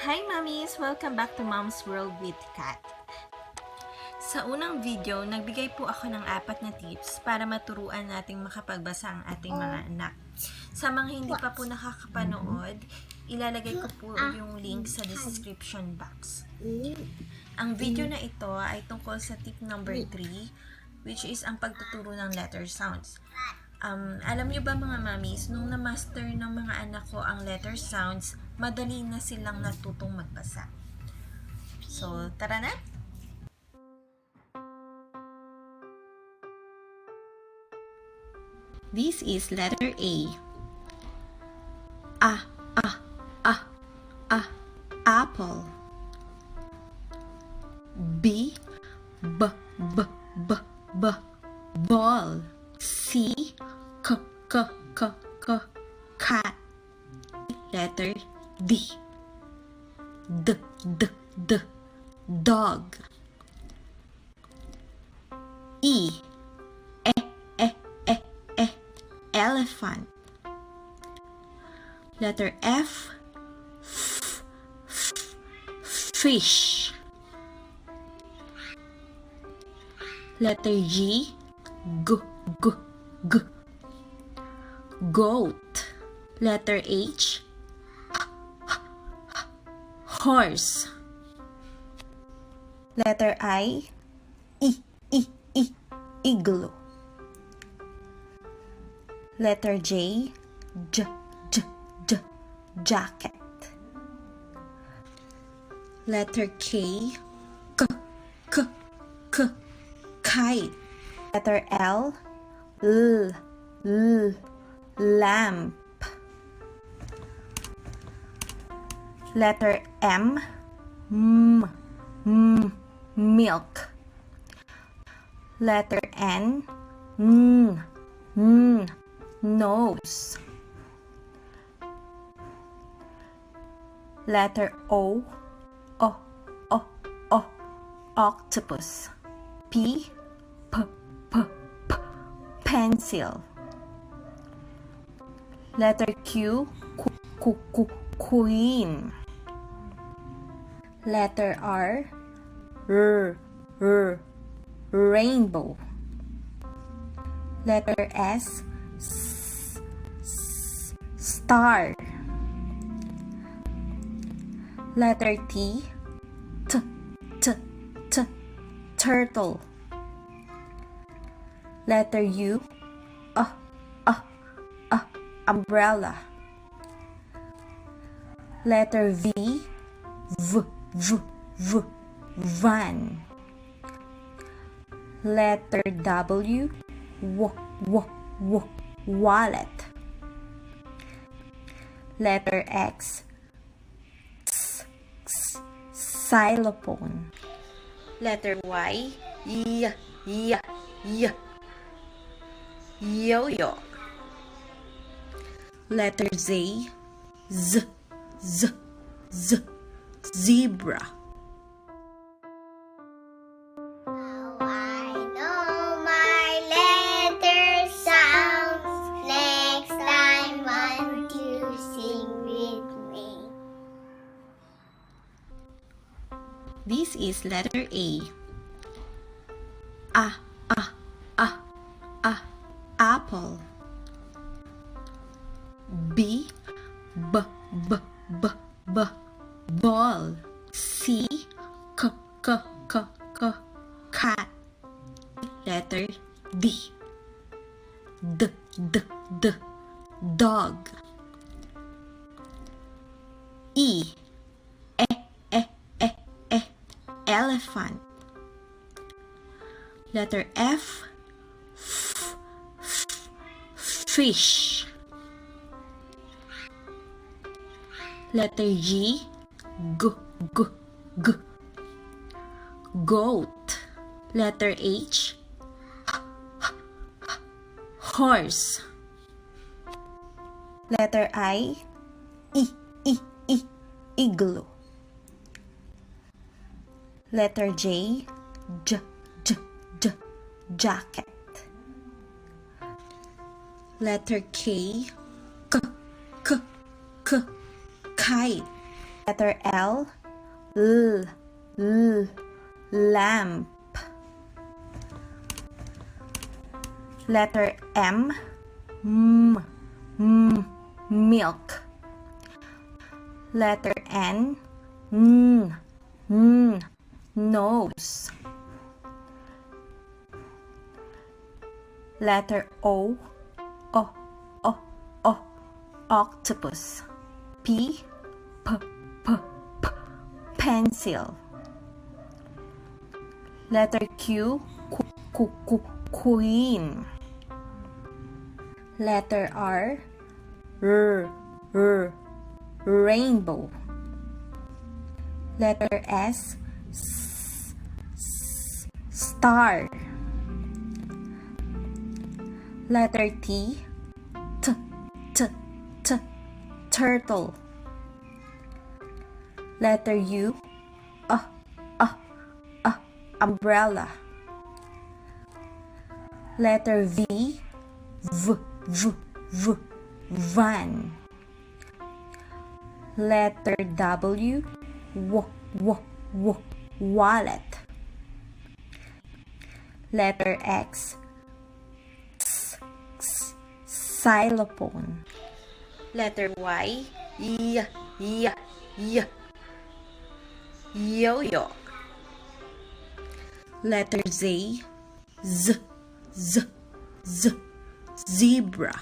Hi mommies! Welcome back to Mom's World with Kath. Sa unang video, nagbigay po ako ng 4 na tips para maturuan nating makapagbasa ang ating mga anak. Sa mga hindi pa po nakakapanood, ilalagay ko po yung link sa description box. Ang video na ito ay tungkol sa tip number 3, which is ang pagtuturo ng letter sounds. Alam nyo ba mga mommies, nung na-master ng mga anak ko ang letter sounds, madali na silang natutong magbasa. So, tara na! This is letter A. Apple. B. Ball. C. Cat. Letter D. Dog. E. Elephant. Letter F. Fish. Letter G. Goat. Letter H. Horse. Letter I. Igloo. Letter J. Jacket. Letter K. Kite. Letter L. Lamp. Letter M. Milk. Letter N. Nose. Letter O. Octopus. P. Pencil. Letter Q. Queen. Letter R. Rainbow. Letter S. Star. Letter T. Turtle. Letter U. Umbrella. Letter V. Van. Letter W. Wallet. Letter X. Xylophone. Letter Y. Yo-yo. Letter Z. Zebra. I know my letter sounds. Next time, want you sing with me. This is letter A. Apple. B. Ball. C. Cat. Letter D. Dog. E. Elephant. Letter F. Fish. Letter G. Goat. Letter H. Horse. Letter I. Igloo. Letter J. Jacket. Letter K. Kite. Letter L, lamp. Letter M, milk. Letter N, nose. Letter O, octopus. P, pencil. Letter Q, queen. Letter R, rainbow. Letter S, star. Letter T, turtle. Letter U, umbrella. Letter V, van. Letter W, wallet. Letter X, xylophone. Letter Y, yo-yo. Letter Z, zebra.